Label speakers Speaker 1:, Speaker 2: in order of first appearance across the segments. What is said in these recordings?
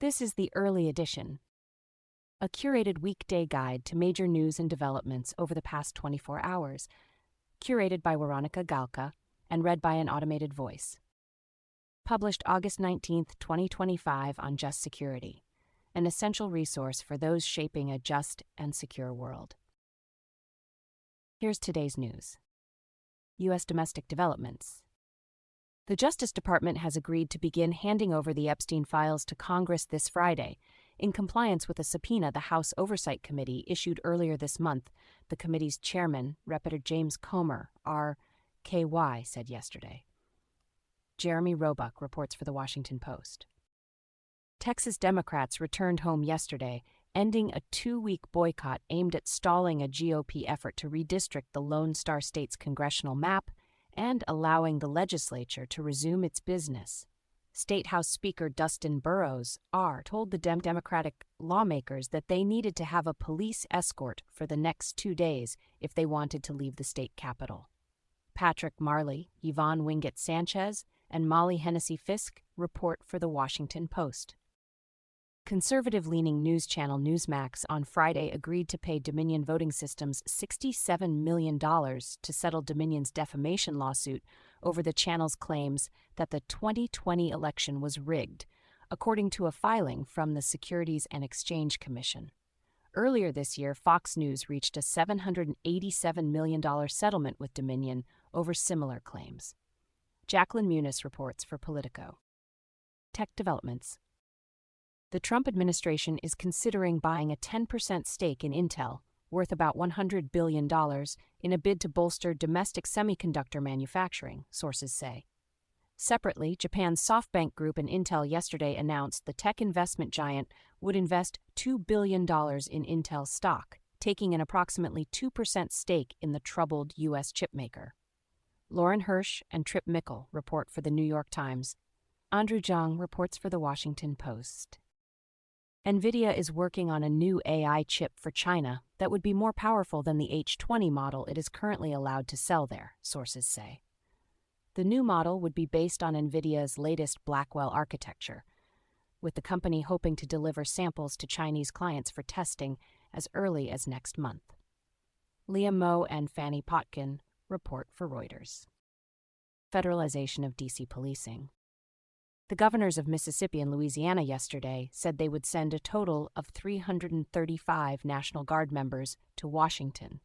Speaker 1: This is the early edition, a curated weekday guide to major news and developments over the past 24 hours, curated by Weronika Galka and read by an automated voice. Published August 19, 2025 on Just Security, an essential resource for those shaping a just and secure world. Here's today's news. U.S. domestic developments. The Justice Department has agreed to begin handing over the Epstein files to Congress this Friday, in compliance with a subpoena the House Oversight Committee issued earlier this month. The committee's chairman, Representative James Comer, R.K.Y., said yesterday. Jeremy Roebuck reports for The Washington Post. Texas Democrats returned home yesterday, ending a 2-week boycott aimed at stalling a GOP effort to redistrict the Lone Star State's congressional map and allowing the legislature to resume its business. State House Speaker Dustin Burrows, told the Democratic lawmakers that they needed to have a police escort for the next 2 days if they wanted to leave the state capitol. Patrick Marley, Yvonne Wingett Sanchez, and Molly Hennessy Fisk report for The Washington Post. Conservative-leaning news channel Newsmax on Friday agreed to pay Dominion Voting Systems $67 million to settle Dominion's defamation lawsuit over the channel's claims that the 2020 election was rigged, according to a filing from the Securities and Exchange Commission. Earlier this year, Fox News reached a $787 million settlement with Dominion over similar claims. Jacqueline Muniz reports for Politico. Tech developments. The Trump administration is considering buying a 10% stake in Intel, worth about $100 billion, in a bid to bolster domestic semiconductor manufacturing, sources say. Separately, Japan's SoftBank Group and Intel yesterday announced the tech investment giant would invest $2 billion in Intel stock, taking an approximately 2% stake in the troubled U.S. chipmaker. Lauren Hirsch and Trip Mickle report for The New York Times. Andrew Zhang reports for The Washington Post. NVIDIA is working on a new AI chip for China that would be more powerful than the H20 model it is currently allowed to sell there, sources say. The new model would be based on NVIDIA's latest Blackwell architecture, with the company hoping to deliver samples to Chinese clients for testing as early as next month. Liam Moe and Fanny Potkin report for Reuters. Federalization of D.C. policing. The governors of Mississippi and Louisiana yesterday said they would send a total of 335 National Guard members to Washington.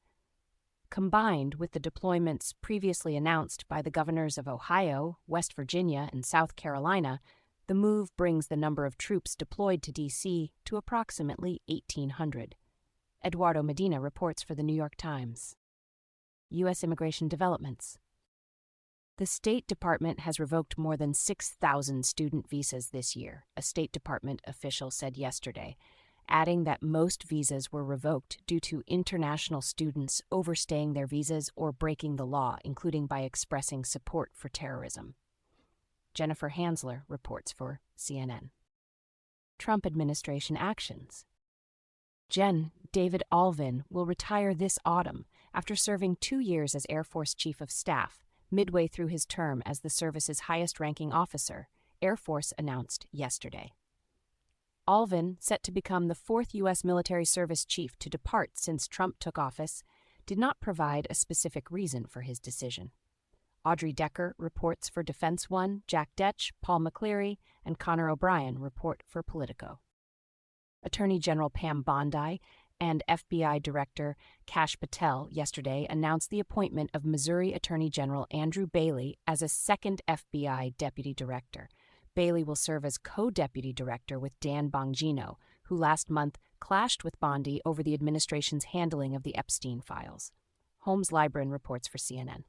Speaker 1: Combined with the deployments previously announced by the governors of Ohio, West Virginia, and South Carolina, the move brings the number of troops deployed to D.C. to approximately 1,800. Eduardo Medina reports for The New York Times. U.S. immigration developments. The State Department has revoked more than 6,000 student visas this year, a State Department official said yesterday, adding that most visas were revoked due to international students overstaying their visas or breaking the law, including by expressing support for terrorism. Jennifer Hansler reports for CNN. Trump administration actions. Gen. David Alvin will retire this autumn after serving 2 years as Air Force Chief of Staff, midway through his term as the service's highest-ranking officer, Air Force announced yesterday. Alvin, set to become the 4th U.S. military service chief to depart since Trump took office, did not provide a specific reason for his decision. Audrey Decker reports for Defense One, Jack Detch, Paul McCleary, and Connor O'Brien report for Politico. Attorney General Pam Bondi and FBI Director Kash Patel yesterday announced the appointment of Missouri Attorney General Andrew Bailey as a second FBI Deputy Director. Bailey will serve as co-deputy director with Dan Bongino, who last month clashed with Bondi over the administration's handling of the Epstein files. Holmes Libran reports for CNN.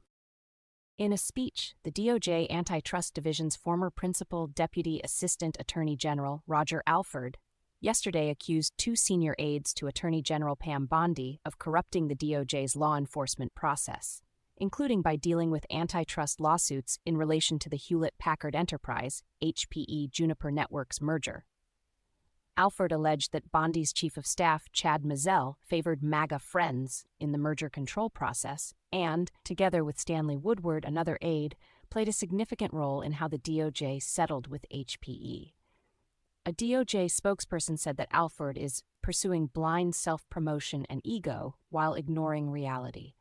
Speaker 1: In a speech, the DOJ Antitrust Division's former Principal Deputy Assistant Attorney General, Roger Alford, yesterday accused 2 senior aides to Attorney General Pam Bondi of corrupting the DOJ's law enforcement process, including by dealing with antitrust lawsuits in relation to the Hewlett-Packard Enterprise, HPE Juniper Networks merger. Alford alleged that Bondi's chief of staff, Chad Mazzell, favored MAGA friends in the merger control process and, together with Stanley Woodward, another aide, played a significant role in how the DOJ settled with HPE. A DOJ spokesperson said that Alford is pursuing blind self-promotion and ego while ignoring reality.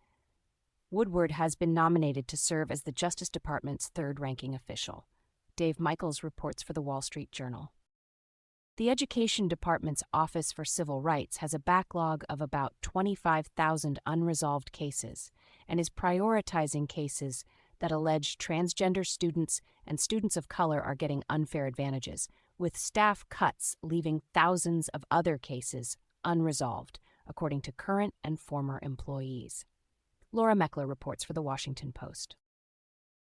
Speaker 1: Woodward has been nominated to serve as the Justice Department's third-ranking official. Dave Michaels reports for The Wall Street Journal. The Education Department's Office for Civil Rights has a backlog of about 25,000 unresolved cases and is prioritizing cases that allege transgender students and students of color are getting unfair advantages, with staff cuts leaving thousands of other cases unresolved, according to current and former employees. Laura Meckler reports for The Washington Post.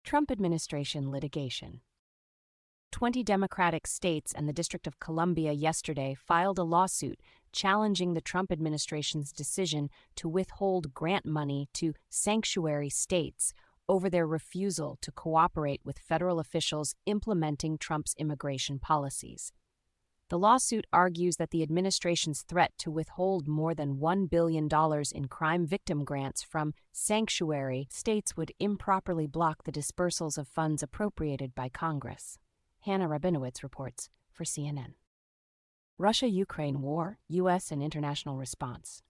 Speaker 1: Trump administration litigation. 20 Democratic states and the District of Columbia yesterday filed a lawsuit challenging the Trump administration's decision to withhold grant money to sanctuary states over their refusal to cooperate with federal officials implementing Trump's immigration policies. The lawsuit argues that the administration's threat to withhold more than $1 billion in crime victim grants from sanctuary states would improperly block the dispersals of funds appropriated by Congress. Hannah Rabinowitz reports for CNN. Russia-Ukraine war, U.S. and international response.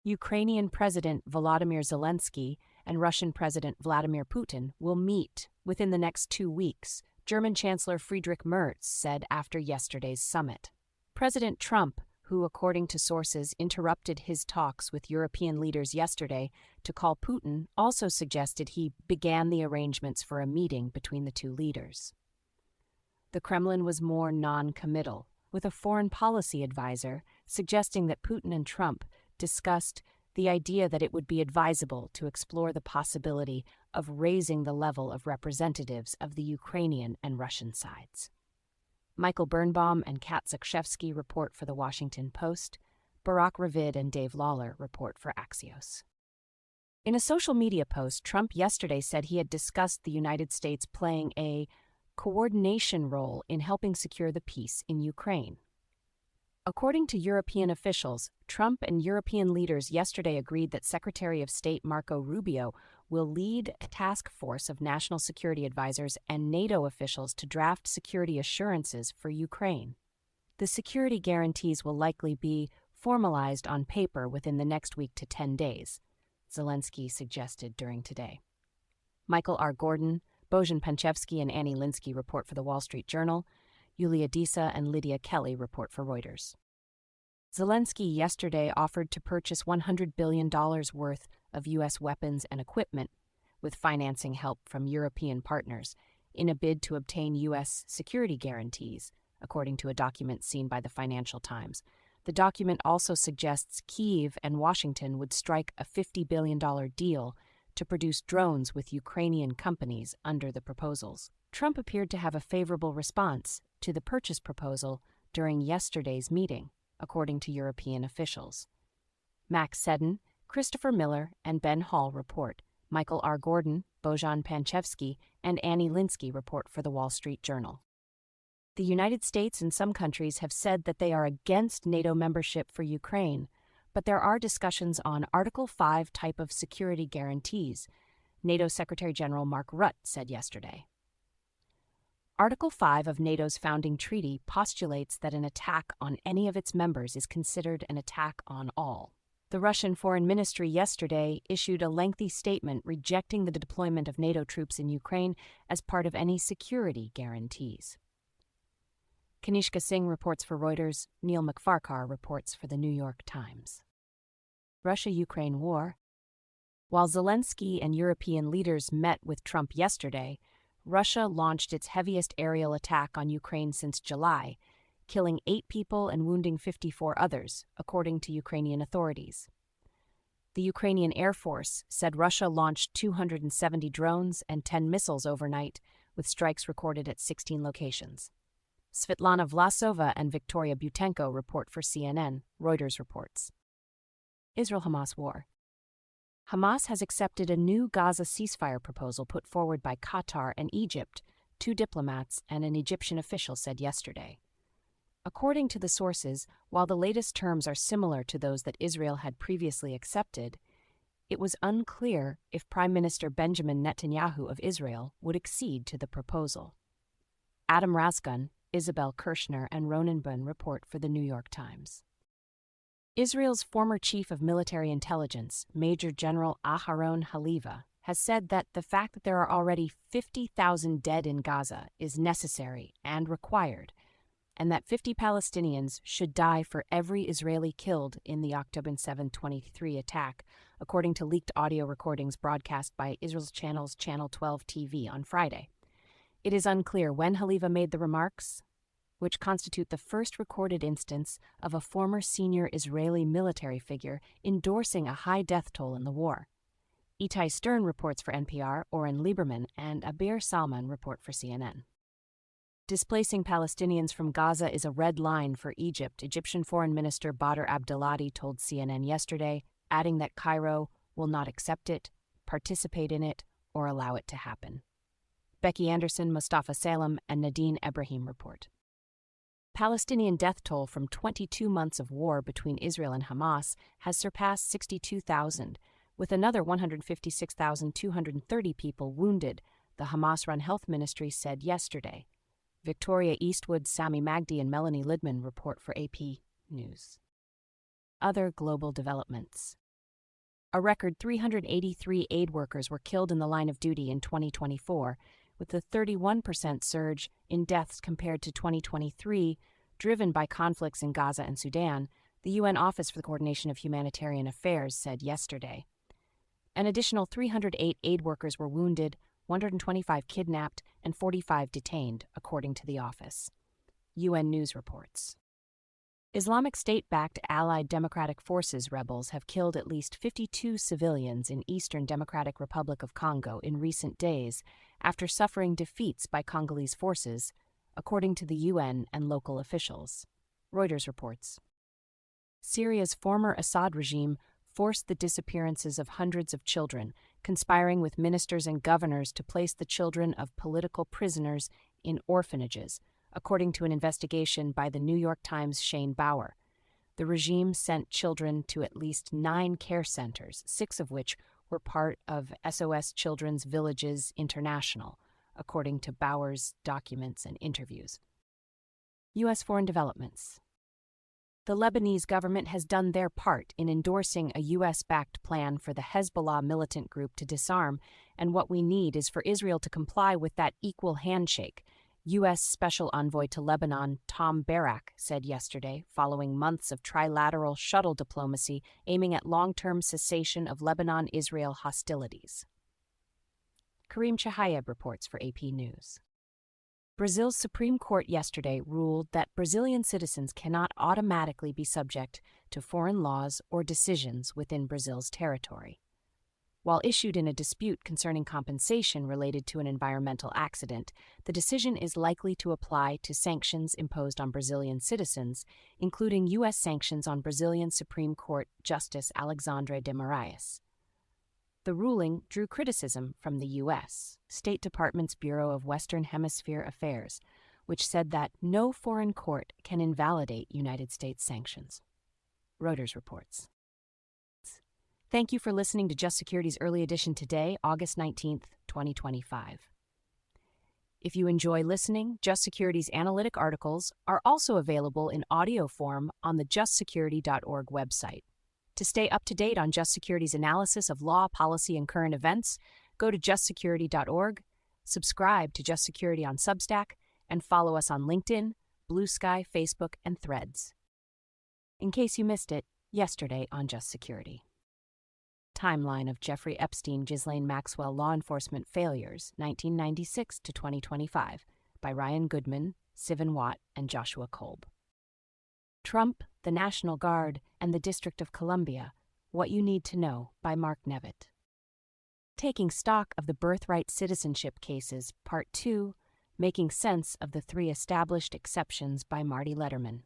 Speaker 1: Ukrainian President Volodymyr Zelensky and Russian President Vladimir Putin will meet within the next 2 weeks, German Chancellor Friedrich Merz said after yesterday's summit. President Trump, who according to sources interrupted his talks with European leaders yesterday to call Putin, also suggested he began the arrangements for a meeting between the two leaders. The Kremlin was more non-committal, with a foreign policy advisor suggesting that Putin and Trump discussed the idea that it would be advisable to explore the possibility of raising the level of representatives of the Ukrainian and Russian sides. Michael Birnbaum and Kat Zakshevsky report for The Washington Post. Barak Ravid and Dave Lawler report for Axios. In a social media post, Trump yesterday said he had discussed the United States playing a coordination role in helping secure the peace in Ukraine. According to European officials, Trump and European leaders yesterday agreed that Secretary of State Marco Rubio will lead a task force of national security advisors and NATO officials to draft security assurances for Ukraine. The security guarantees will likely be formalized on paper within the next week to 10 days, Zelensky suggested during Today. Michael R. Gordon, Bojan Panchevsky and Annie Linsky report for The Wall Street Journal. Yulia Disa and Lydia Kelly report for Reuters. Zelensky yesterday offered to purchase $100 billion worth of U.S. weapons and equipment, with financing help from European partners, in a bid to obtain U.S. security guarantees, according to a document seen by the Financial Times. The document also suggests Kyiv and Washington would strike a $50 billion deal to produce drones with Ukrainian companies under the proposals. Trump appeared to have a favorable response to the purchase proposal during yesterday's meeting, according to European officials. Max Seddon, Christopher Miller, and Ben Hall report. Michael R. Gordon, Bojan Panchevsky, and Annie Linsky report for The Wall Street Journal. The United States and some countries have said that they are against NATO membership for Ukraine, but there are discussions on Article 5 type of security guarantees, NATO Secretary General Mark Rutte said yesterday. Article 5 of NATO's founding treaty postulates that an attack on any of its members is considered an attack on all. The Russian Foreign Ministry yesterday issued a lengthy statement rejecting the deployment of NATO troops in Ukraine as part of any security guarantees. Kanishka Singh reports for Reuters. Neil McFarkar reports for The New York Times. Russia-Ukraine war. While Zelensky and European leaders met with Trump yesterday, Russia launched its heaviest aerial attack on Ukraine since July, killing 8 people and wounding 54 others, according to Ukrainian authorities. The Ukrainian Air Force said Russia launched 270 drones and 10 missiles overnight, with strikes recorded at 16 locations. Svetlana Vlasova and Victoria Butenko report for CNN, Reuters reports. Israel-Hamas war. Hamas has accepted a new Gaza ceasefire proposal put forward by Qatar and Egypt, 2 diplomats and an Egyptian official said yesterday. According to the sources, while the latest terms are similar to those that Israel had previously accepted, it was unclear if Prime Minister Benjamin Netanyahu of Israel would accede to the proposal. Adam Razgan, Isabel Kirshner and Ronan Bun report for the New York Times. Israel's former chief of military intelligence, Major General Aharon Haliva, has said that the fact that there are already 50,000 dead in Gaza is necessary and required, and that 50 Palestinians should die for every Israeli killed in the October 7, 2023 attack, according to leaked audio recordings broadcast by Israel's Channel 12 TV on Friday. It is unclear when Haliva made the remarks, which constitute the first recorded instance of a former senior Israeli military figure endorsing a high death toll in the war. Itai Stern reports for NPR, Oren Lieberman and Abir Salman report for CNN. Displacing Palestinians from Gaza is a red line for Egypt, Egyptian Foreign Minister Badr Abdelhadi told CNN yesterday, adding that Cairo will not accept it, participate in it, or allow it to happen. Becky Anderson, Mustafa Salem, and Nadine Ebrahim report. Palestinian death toll from 22 months of war between Israel and Hamas has surpassed 62,000, with another 156,230 people wounded, the Hamas-run health ministry said yesterday. Victoria Eastwood, Sami Magdi, and Melanie Lidman report for AP News. Other global developments. A record 383 aid workers were killed in the line of duty in 2024, with a 31% surge in deaths compared to 2023, driven by conflicts in Gaza and Sudan, the UN Office for the Coordination of Humanitarian Affairs said yesterday. An additional 308 aid workers were wounded, 125 kidnapped, and 45 detained, according to the office. UN News reports. Islamic State-backed Allied Democratic Forces rebels have killed at least 52 civilians in Eastern Democratic Republic of Congo in recent days after suffering defeats by Congolese forces, according to the UN and local officials. Reuters reports. Syria's former Assad regime forced the disappearances of hundreds of children, conspiring with ministers and governors to place the children of political prisoners in orphanages, according to an investigation by the New York Times' Shane Bauer. The regime sent children to at least 9 care centers, 6 of which were part of SOS Children's Villages International, according to Bauer's documents and interviews. U.S. foreign developments. The Lebanese government has done their part in endorsing a U.S.-backed plan for the Hezbollah militant group to disarm, and what we need is for Israel to comply with that equal handshake, U.S. Special Envoy to Lebanon Tom Barak said yesterday, following months of trilateral shuttle diplomacy aiming at long-term cessation of Lebanon-Israel hostilities. Kareem Chahayeb reports for AP News. Brazil's Supreme Court yesterday ruled that Brazilian citizens cannot automatically be subject to foreign laws or decisions within Brazil's territory. While issued in a dispute concerning compensation related to an environmental accident, the decision is likely to apply to sanctions imposed on Brazilian citizens, including U.S. sanctions on Brazilian Supreme Court Justice Alexandre de Moraes. The ruling drew criticism from the U.S. State Department's Bureau of Western Hemisphere Affairs, which said that no foreign court can invalidate United States sanctions. Reuters reports. Thank you for listening to Just Security's Early Edition today, August 19th, 2025. If you enjoy listening, Just Security's analytic articles are also available in audio form on the justsecurity.org website. To stay up to date on Just Security's analysis of law, policy, and current events, go to justsecurity.org, subscribe to Just Security on Substack, and follow us on LinkedIn, Blue Sky, Facebook, and Threads. In case you missed it, yesterday on Just Security. Timeline of Jeffrey Epstein Ghislaine Maxwell Law Enforcement Failures, 1996 to 2025, by Ryan Goodman, Sivan Watt, and Joshua Kolb. Trump, the National Guard, and the District of Columbia, What You Need to Know, by Mark Nevitt. Taking Stock of the Birthright Citizenship Cases, Part 2, Making Sense of the 3 Established Exceptions, by Marty Letterman.